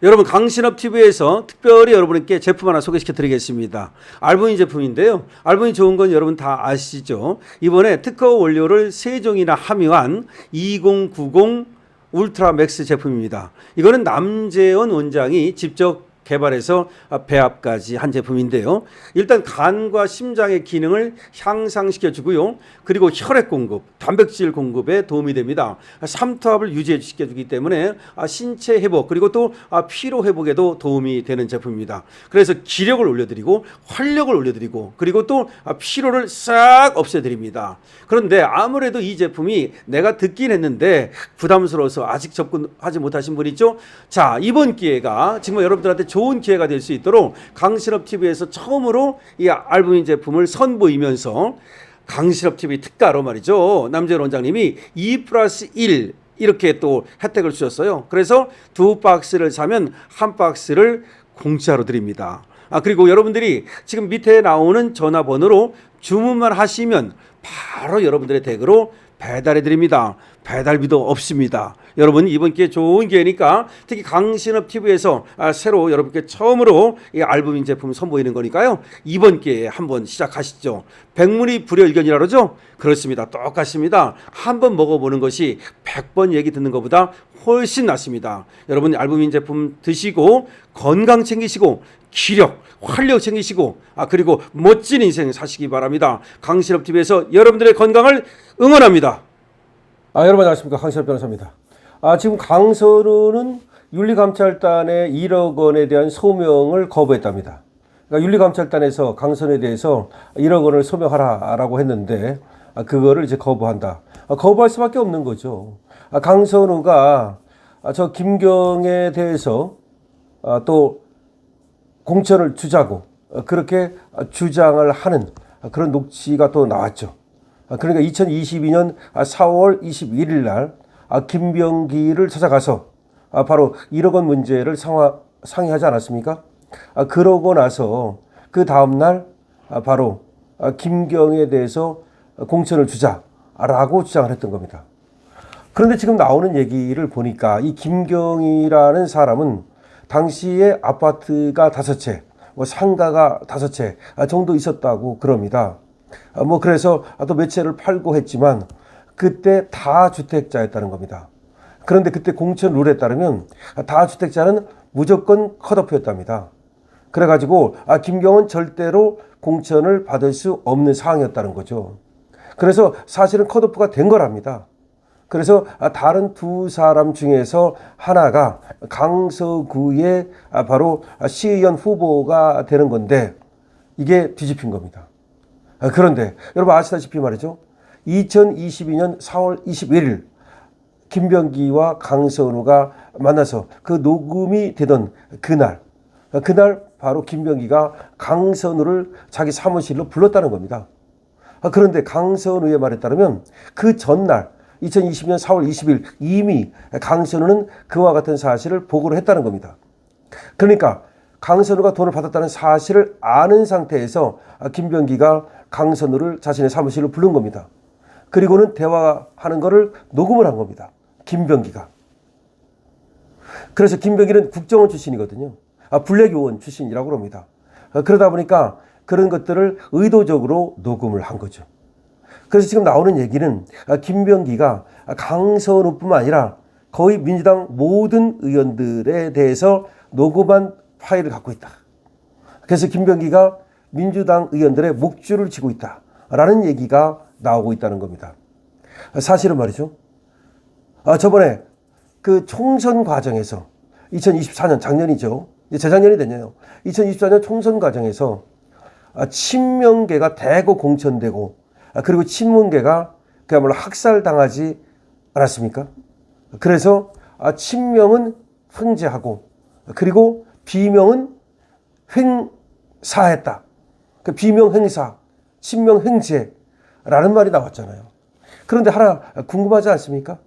여러분 강신업TV에서 특별히 여러분께 제품 하나 소개시켜 드리겠습니다. 알부인 제품인데요. 알부인 좋은 건 여러분 다 아시죠? 이번에 특허 원료를 3종이나 함유한 2090 울트라 맥스 제품입니다. 이거는 남재원 원장이 직접 개발해서 배합까지 한 제품인데요. 일단 간과 심장의 기능을 향상시켜 주고요. 그리고 혈액 공급, 단백질 공급에 도움이 됩니다. 삼투압을 유지시켜 주기 때문에 신체 회복 그리고 또 피로 회복에도 도움이 되는 제품입니다. 그래서 기력을 올려드리고 활력을 올려드리고 그리고 또 피로를 싹 없애드립니다. 그런데 아무래도 이 제품이 내가 듣긴 했는데 부담스러워서 아직 접근하지 못하신 분 있죠? 자, 이번 기회가 정말 여러분들한테 좋은 기회가 될 수 있도록 강신업TV에서 처음으로 이 알부민 제품을 선보이면서 강신업TV 특가로 말이죠. 남재원 원장님이 2+1 이렇게 또 혜택을 주셨어요. 그래서 2박스를 사면 1박스를 공짜로 드립니다. 그리고 여러분들이 지금 밑에 나오는 전화번호로 주문만 하시면 바로 여러분들의 댁으로 배달해 드립니다. 배달비도 없습니다. 여러분 이번 기회 좋은 기회니까 특히 강신업TV에서 새로 여러분께 처음으로 이 알부민 제품 선보이는 거니까요. 이번 기회에 한번 시작하시죠. 백문이 불여일견이라 그러죠? 그렇습니다. 똑같습니다. 한번 먹어보는 것이 100번 얘기 듣는 것보다 훨씬 낫습니다. 여러분 알부민 제품 드시고 건강 챙기시고 기력, 활력 챙기시고 그리고 멋진 인생 사시기 바랍니다. 강신업TV에서 여러분들의 건강을 응원합니다. 여러분 안녕하십니까, 강신업 변호사입니다. 지금 강선우는 윤리감찰단의 1억 원에 대한 소명을 거부했답니다. 그러니까 윤리감찰단에서 강선우에 대해서 1억 원을 소명하라라고 했는데 그거를 이제 거부한다. 거부할 수밖에 없는 거죠. 강선우가 저 김경에 대해서 또 공천을 주자고 그렇게 주장을 하는 그런 녹취가 또 나왔죠. 그러니까 2022년 4월 21일 날 김병기를 찾아가서 바로 1억 원 문제를 상의하지 않았습니까? 그러고 나서 그 다음 날 바로 김경에 대해서 공천을 주자라고 주장을 했던 겁니다. 그런데 지금 나오는 얘기를 보니까 이 김경이라는 사람은 당시에 아파트가 5채, 상가가 5채 정도 있었다고 그럽니다. 그래서 또 몇 채를 팔고 했지만 그때 다주택자였다는 겁니다. 그런데 그때 공천 룰에 따르면 다주택자는 무조건 컷오프였답니다. 그래가지고 김경은 절대로 공천을 받을 수 없는 상황이었다는 거죠. 그래서 사실은 컷오프가 된 거랍니다. 그래서 다른 두 사람 중에서 하나가 강서구의 바로 시의원 후보가 되는 건데 이게 뒤집힌 겁니다. 그런데 여러분 아시다시피 말이죠. 2022년 4월 21일 김병기와 강선우가 만나서 그 녹음이 되던 그날 바로 김병기가 강선우를 자기 사무실로 불렀다는 겁니다. 그런데 강선우의 말에 따르면 그 전날 2020년 4월 20일 이미 강선우는 그와 같은 사실을 보고를 했다는 겁니다. 그러니까 강선우가 돈을 받았다는 사실을 아는 상태에서 김병기가 강선우를 자신의 사무실로 부른 겁니다. 그리고는 대화하는 것을 녹음을 한 겁니다. 김병기가. 그래서 김병기는 국정원 출신이거든요. 블랙요원 출신이라고 합니다. 그러다 보니까 그런 것들을 의도적으로 녹음을 한 거죠. 그래서 지금 나오는 얘기는 김병기가 강선우뿐만 아니라 거의 민주당 모든 의원들에 대해서 녹음한 파일을 갖고 있다. 그래서 김병기가 민주당 의원들의 목줄을 쥐고 있다라는 얘기가 나오고 있다는 겁니다. 사실은 말이죠. 저번에 그 총선 과정에서 2024년 작년이죠. 재작년이 됐네요. 2024년 총선 과정에서 친명계가 대거 공천되고 그리고 친문계가 그야말로 학살당하지 않았습니까? 그래서 친명은 횡재하고 그리고 비명은 횡사했다. 그 비명 횡사, 친명 횡재라는 말이 나왔잖아요. 그런데 하나 궁금하지 않습니까?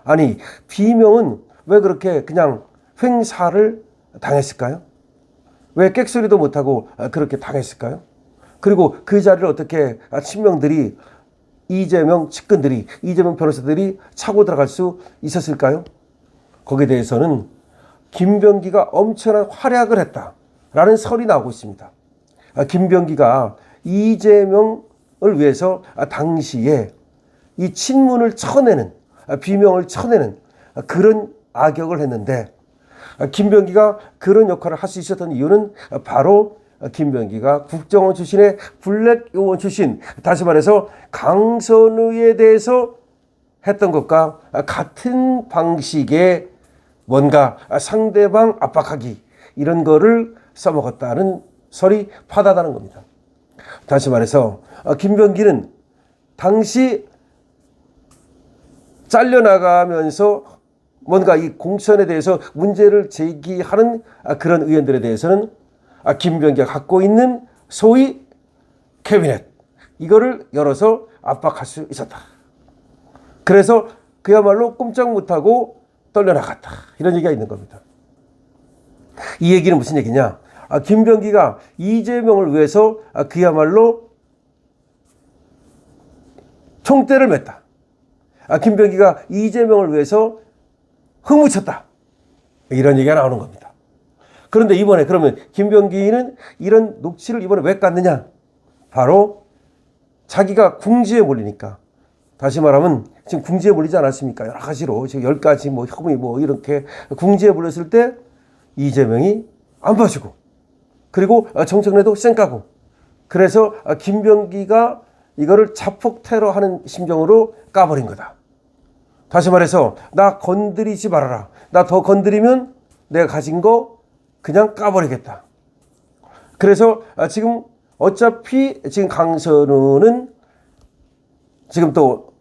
아니, 비명은 왜 그렇게 그냥 횡사를 당했을까요? 왜 객소리도 못하고 그렇게 당했을까요? 그리고 그 자리를 어떻게 친명들이 이재명 측근들이 이재명 변호사들이 차고 들어갈 수 있었을까요? 거기에 대해서는 김병기가 엄청난 활약을 했다라는 설이 나오고 있습니다. 김병기가 이재명을 위해서 당시에 이 친문을 쳐내는, 비명을 쳐내는 그런 악역을 했는데, 김병기가 그런 역할을 할 수 있었던 이유는 바로 김병기가 국정원 출신의 블랙 요원 출신, 다시 말해서 강선우에 대해서 했던 것과 같은 방식의 뭔가 상대방 압박하기, 이런 거를 써먹었다는 설이 파다다는 겁니다. 다시 말해서 김병기는 당시 잘려나가면서 뭔가 이 공천에 대해서 문제를 제기하는 그런 의원들에 대해서는 김병기가 갖고 있는 소위 캐비넷, 이거를 열어서 압박할 수 있었다. 그래서 그야말로 꼼짝 못하고 떨려나갔다, 이런 얘기가 있는 겁니다. 이 얘기는 무슨 얘기냐? 김병기가 이재명을 위해서 그야말로 총대를 맸다. 김병기가 이재명을 위해서 흥무쳤다, 이런 얘기가 나오는 겁니다. 그런데 이번에 그러면 김병기는 이런 녹취를 이번에 왜 깠느냐? 바로 자기가 궁지에 몰리니까. 다시 말하면 지금 궁지에 몰리지 않았습니까? 여러 가지로 지금 10가지 혐의 이렇게 궁지에 몰렸을 때 이재명이 안 봐주고, 그리고 정청래도 쌩까고, 그래서 김병기가 이거를 자폭 테러하는 심정으로 까버린 거다. 다시 말해서 나 건드리지 말아라. 나 더 건드리면 내가 가진 거 그냥 까버리겠다. 그래서 지금 어차피 지금 강선우는 지금 또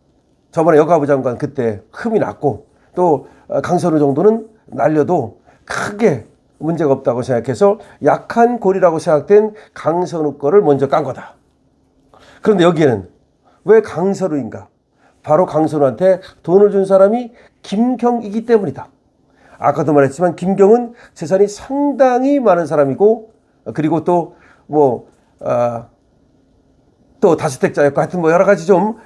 저번에 여가부 장관 그때 흠이 났고, 또 강선우 정도는 날려도 크게 문제가 없다고 생각해서 약한 골이라고 생각된 강선우 거를 먼저 깐 거다. 그런데 여기에는 왜 강선우인가? 바로 강선우한테 돈을 준 사람이 김경이기 때문이다. 아까도 말했지만 김경은 재산이 상당히 많은 사람이고, 그리고 또 또 다주택자였고, 하여튼 여러 가지 좀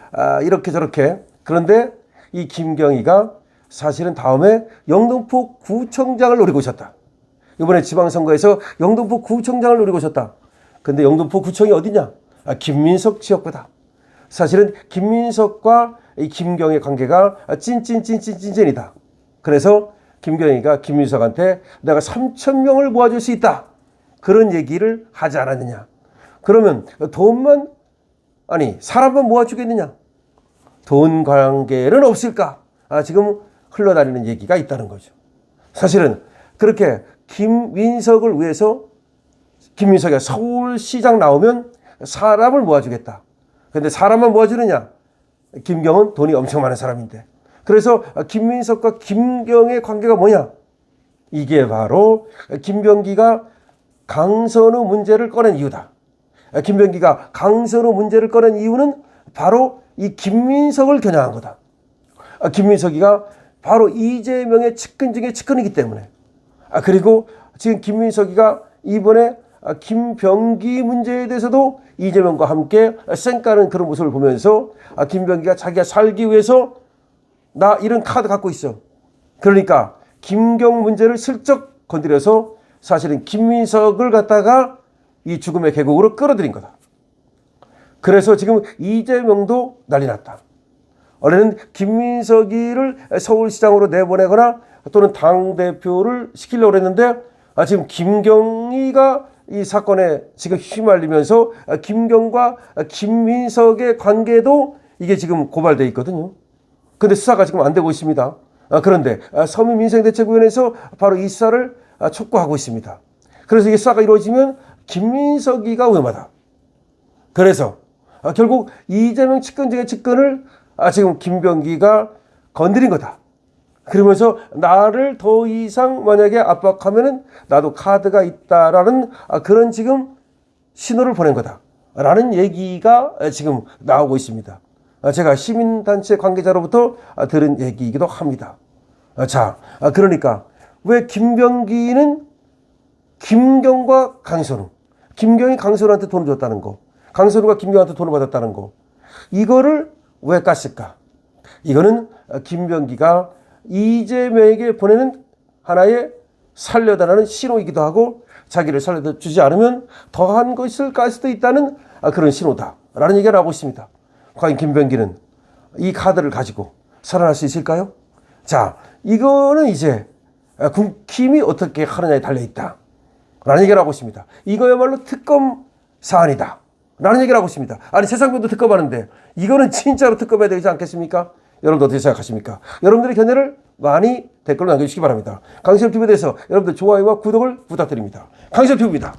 이렇게 저렇게. 그런데 이 김경이가 사실은 다음에 영등포 구청장을 노리고 있었다. 이번에 지방선거에서 영등포 구청장을 노리고 있었다. 근데 영등포 구청이 어디냐? 김민석 지역구다. 사실은 김민석과 이 김경의 관계가 찐이다. 그래서 김경희가 김민석한테 내가 3,000명을 모아줄 수 있다, 그런 얘기를 하지 않았느냐. 그러면 돈만, 아니 사람만 모아주겠느냐? 돈 관계는 없을까? 지금 흘러다니는 얘기가 있다는 거죠. 사실은 그렇게 김민석을 위해서 김민석이 서울시장 나오면 사람을 모아주겠다. 근데 사람만 모아주느냐? 김경은 돈이 엄청 많은 사람인데. 그래서 김민석과 김경의 관계가 뭐냐? 이게 바로 김병기가 강선우 문제를 꺼낸 이유다. 김병기가 강선우 문제를 꺼낸 이유는 바로 이 김민석을 겨냥한 거다. 김민석이가 바로 이재명의 측근 중에 측근이기 때문에. 그리고 지금 김민석이가 이번에 김병기 문제에 대해서도 이재명과 함께 쌩까는 그런 모습을 보면서 김병기가 자기가 살기 위해서 나 이런 카드 갖고 있어. 그러니까 김경 문제를 슬쩍 건드려서 사실은 김민석을 갖다가 이 죽음의 계곡으로 끌어들인 거다. 그래서 지금 이재명도 난리 났다. 원래는 김민석이를 서울시장으로 내보내거나 또는 당대표를 시키려고 했는데, 지금 김경희가 이 사건에 지금 휘말리면서 김경과 김민석의 관계도 이게 지금 고발돼 있거든요. 근데 수사가 지금 안 되고 있습니다. 그런데 서민민생대책위원회에서 바로 이 수사를 촉구하고 있습니다. 그래서 이 수사가 이루어지면 김민석이가 위험하다. 그래서 결국 이재명 측근 중에 측근을 지금 김병기가 건드린 거다. 그러면서 나를 더 이상 만약에 압박하면은 나도 카드가 있다라는 그런 지금 신호를 보낸 거다라는 얘기가 지금 나오고 있습니다. 제가 시민단체 관계자로부터 들은 얘기이기도 합니다. 자, 그러니까 왜 김병기는 김경과 강선우, 김경이 강선우한테 돈을 줬다는 거, 강선우가 김경한테 돈을 받았다는 거, 이거를 왜 깠을까? 이거는 김병기가 이재명에게 보내는 하나의 살려달라는 신호이기도 하고 자기를 살려주지 않으면 더한 것을 깔 수도 있다는 그런 신호다라는 얘기를 하고 있습니다. 과연 김병기는 이 카드를 가지고 살아날 수 있을까요? 자, 이거는 이제 국힘이 어떻게 하느냐에 달려있다 라는 얘기를 하고 있습니다. 이거야말로 특검 사안이다 라는 얘기를 하고 있습니다. 아니 세상변도 특검하는데 이거는 진짜로 특검해야 되지 않겠습니까? 여러분들 어떻게 생각하십니까? 여러분들의 견해를 많이 댓글로 남겨주시기 바랍니다. 강시엽TV에 대해서 여러분들 좋아요와 구독을 부탁드립니다. 강시엽TV입니다.